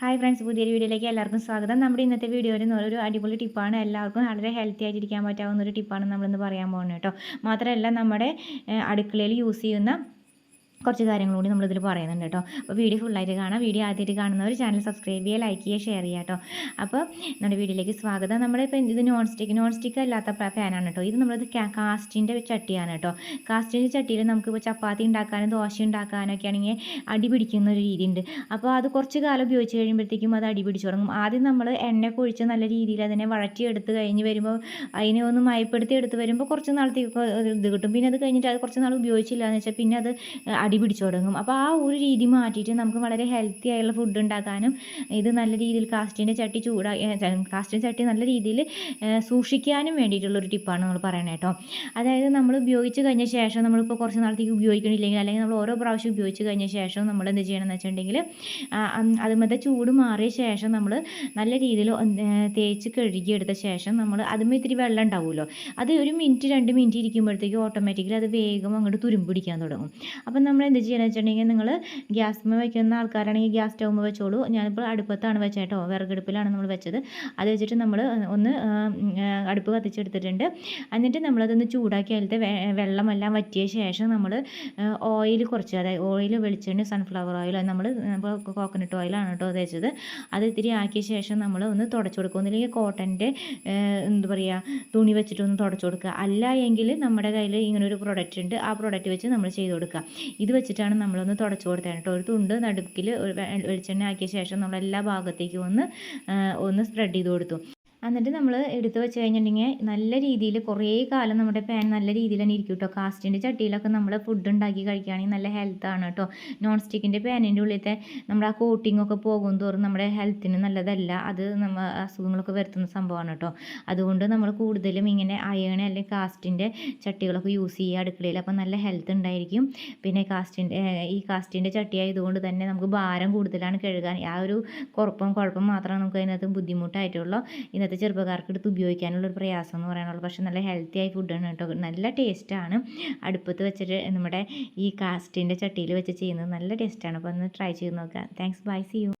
Hi friends, പുതിയൊരു വീഡിയോയിലേക്ക് എല്ലാവർക്കും സ്വാഗതം. നമ്മുടെ ഇന്നത്തെ വീഡിയോയിൽ ഒരു അടിപൊളി ടിപ്പാണ്. എല്ലാവർക്കും വളരെ ഹെൽത്തി ആയിട്ടിരിക്കാൻ പറ്റാവുന്ന ഒരു ടിപ്പാണ് നമ്മളിന്ന് പറയാൻ പോകുന്നത് കേട്ടോ. മാത്രമല്ല നമ്മുടെ അടുക്കളയിൽ യൂസ് ചെയ്യുന്ന കുറച്ച് കാര്യങ്ങൾ കൂടി നമ്മളിതിൽ പറയുന്നുണ്ട് കേട്ടോ. അപ്പോൾ വീഡിയോ ഫുള്ളായിട്ട് കാണാം. വീഡിയോ ആദ്യമായിട്ട് കാണുന്നവർ ചാനൽ സബ്സ്ക്രൈബ് ചെയ്യുക, ലൈക്ക് ചെയ്യുക, ഷെയർ ചെയ്യുക കേട്ടോ. അപ്പോൾ നമ്മുടെ വീഡിയോയിലേക്ക് സ്വാഗതം. നമ്മുടെ ഇപ്പോൾ ഇത് നോൺ സ്റ്റിക്ക് അല്ലാത്ത പാനാണ് കേട്ടോ. ഇത് നമ്മളത് കാസ്റ്റിൻ്റെ ചട്ടിയാണ് കേട്ടോ. കാസ്റ്റിൻ്റെ ചട്ടിയിൽ നമുക്കിപ്പോൾ ചപ്പാത്തി ഉണ്ടാക്കാനും ദോശ ഉണ്ടാക്കാനൊക്കെ ആണെങ്കിൽ അടി പിടിക്കുന്ന ഒരു രീതിയുണ്ട്. അപ്പോൾ അത് കുറച്ച് കാലം ഉപയോഗിച്ച് കഴിയുമ്പോഴത്തേക്കും അത് അടി പിടിച്ചു തുടങ്ങും. ആദ്യം നമ്മൾ എണ്ണ ഒഴിച്ച് നല്ല രീതിയിൽ അതിനെ വഴറ്റിയെടുത്ത് കഴിഞ്ഞ് വരുമ്പോൾ അതിനെ ഒന്ന് മയപ്പെടുത്തി എടുത്ത് വരുമ്പോൾ കുറച്ച് നാളത്തേക്ക് ഇത് കിട്ടും. പിന്നെ അത് കഴിഞ്ഞിട്ട് അത് കുറച്ച് നാൾ ഉപയോഗിച്ചില്ല എന്ന് വെച്ചാൽ പിന്നെ അത് അടി പിടിച്ചു തുടങ്ങും. അപ്പോൾ ആ ഒരു രീതി മാറ്റിയിട്ട് നമുക്ക് വളരെ ഹെൽത്തി ആയുള്ള ഫുഡ് ഉണ്ടാക്കാനും ഇത് നല്ല രീതിയിൽ കാസ്റ്റിൻ്റെ ചട്ടി നല്ല രീതിയിൽ സൂക്ഷിക്കാനും വേണ്ടിയിട്ടുള്ളൊരു ടിപ്പാണ് നമ്മൾ പറയണത് കേട്ടോ. അതായത് നമ്മൾ ഉപയോഗിച്ച് കഴിഞ്ഞ ശേഷം നമ്മളിപ്പോൾ കുറച്ച് നാളത്തേക്ക് ഉപയോഗിക്കണില്ലെങ്കിൽ അല്ലെങ്കിൽ നമ്മൾ ഓരോ പ്രാവശ്യം ഉപയോഗിച്ച് കഴിഞ്ഞ ശേഷം നമ്മൾ എന്ത് ചെയ്യണമെന്ന് വെച്ചിട്ടുണ്ടെങ്കിൽ അതുമത്തെ ചൂട് മാറിയ ശേഷം നമ്മൾ നല്ല രീതിയിൽ തേച്ച് കഴുകിയെടുത്ത ശേഷം നമ്മൾ അതുമ്പോൾ ഇത്തിരി വെള്ളം ഉണ്ടാവുമല്ലോ, അത് ഒരു മിനിറ്റ് 2 മിനിറ്റ് ഇരിക്കുമ്പോഴത്തേക്ക് ഓട്ടോമാറ്റിക്കലി അത് വേഗം അങ്ങോട്ട് തുരുമ്പ് പിടിക്കാൻ തുടങ്ങും. അപ്പം നമ്മൾ എന്ത് ചെയ്യണമെന്ന് വെച്ചിട്ടുണ്ടെങ്കിൽ നിങ്ങൾ ഗ്യാസ്മ വയ്ക്കുന്ന ആൾക്കാരാണെങ്കിൽ ഗ്യാസ് സ്റ്റൗമ്മ വെച്ചോളൂ. ഞാനിപ്പോൾ അടുപ്പത്താണ് വെച്ചത് കേട്ടോ, വിറകടുപ്പിലാണ് നമ്മൾ വെച്ചത്. അത് വെച്ചിട്ട് നമ്മൾ ഒന്ന് അടുപ്പ് കത്തിച്ചെടുത്തിട്ടുണ്ട്. എന്നിട്ട് നമ്മളതൊന്ന് ചൂടാക്കി അതിലത്തെ വെള്ളമെല്ലാം വറ്റിയ ശേഷം നമ്മൾ ഓയിൽ കുറച്ച്, അതായത് ഓയിൽ വെളിച്ചെണ്ണ സൺഫ്ലവർ ഓയിൽ നമ്മൾ കോക്കനട്ട് ഓയിലാണ് കേട്ടോ തേച്ചത്. അത് ഇത്തിരി ആക്കിയ ശേഷം നമ്മൾ ഒന്ന് തുടച്ചു കൊടുക്കുക. ഒന്നില്ലെങ്കിൽ കോട്ടൻ്റെ എന്താ പറയുക തുണി വെച്ചിട്ടൊന്ന് തുടച്ചു കൊടുക്കുക. അല്ല എങ്കിൽ നമ്മുടെ കയ്യിൽ ഇങ്ങനൊരു പ്രൊഡക്റ്റ് ഉണ്ട്, ആ പ്രൊഡക്റ്റ് വെച്ച് നമ്മൾ ചെയ്ത് കൊടുക്കുക. ഇത് വെച്ചിട്ടാണ് നമ്മളൊന്ന് തുടച്ചു കൊടുത്തത് കേട്ടോ. ഒരു തുണ്ട് നടുക്കിൽ വെളിച്ചെണ്ണ ആക്കിയ ശേഷം നമ്മൾ എല്ലാ ഭാഗത്തേക്കും ഒന്ന് സ്പ്രെഡ് ചെയ്ത് കൊടുത്തു. എന്നിട്ട് നമ്മൾ എടുത്ത് വെച്ച് കഴിഞ്ഞിട്ടുണ്ടെങ്കിൽ നല്ല രീതിയിൽ കുറേ കാലം നമ്മുടെ പാൻ നല്ല രീതിയിൽ തന്നെ ഇരിക്കും കേട്ടോ. കാസ്റ്റിൻ്റെ ചട്ടിയിലൊക്കെ നമ്മൾ ഫുഡ് ഉണ്ടാക്കി കഴിക്കുകയാണെങ്കിൽ നല്ല ഹെൽത്താണ് കേട്ടോ. നോൺ സ്റ്റിക്കിൻ്റെ പാനിൻ്റെ ഉള്ളിലത്തെ നമ്മുടെ ആ കോട്ടിങ്ങൊക്കെ പോകും തോറും നമ്മുടെ ഹെൽത്തിന് നല്ലതല്ല, അത് നമ്മൾ അസുഖങ്ങളൊക്കെ വരുത്തുന്ന സംഭവമാണ് കേട്ടോ. അതുകൊണ്ട് നമ്മൾ കൂടുതലും ഇങ്ങനെ അയൺ അല്ലെങ്കിൽ കാസ്റ്റിൻ്റെ ചട്ടികളൊക്കെ യൂസ് ചെയ്യുക അടുക്കളയിൽ. അപ്പോൾ നല്ല ഹെൽത്ത് ഉണ്ടായിരിക്കും. പിന്നെ ഈ കാസ്റ്റിൻ്റെ ചട്ടി ആയതുകൊണ്ട് തന്നെ നമുക്ക് ഭാരം കൂടുതലാണ് കഴുകാൻ. ആ ഒരു കുഴപ്പം മാത്രമാണ് നമുക്ക് അതിനകത്ത് ബുദ്ധിമുട്ടായിട്ടുള്ളൂ. ഇന്നത്തെ ചെറുപ്പക്കാർക്ക് എടുത്ത് ഉപയോഗിക്കാനുള്ളൊരു പ്രയാസം എന്ന് പറയാനുള്ളൂ. പക്ഷേ നല്ല ഹെൽത്തി ആയി ഫുഡാണ് കേട്ടോ. നല്ല ടേസ്റ്റാണ്. അടുപ്പത്ത് വെച്ചിട്ട് നമ്മുടെ ഈ കാസ്റ്റിൻ്റെ ചട്ടിയിൽ വെച്ച് ചെയ്യുന്നത് നല്ല ടേസ്റ്റാണ്. അപ്പോൾ ഒന്ന് ട്രൈ ചെയ്ത് നോക്കുക. Thanks, bye, see U.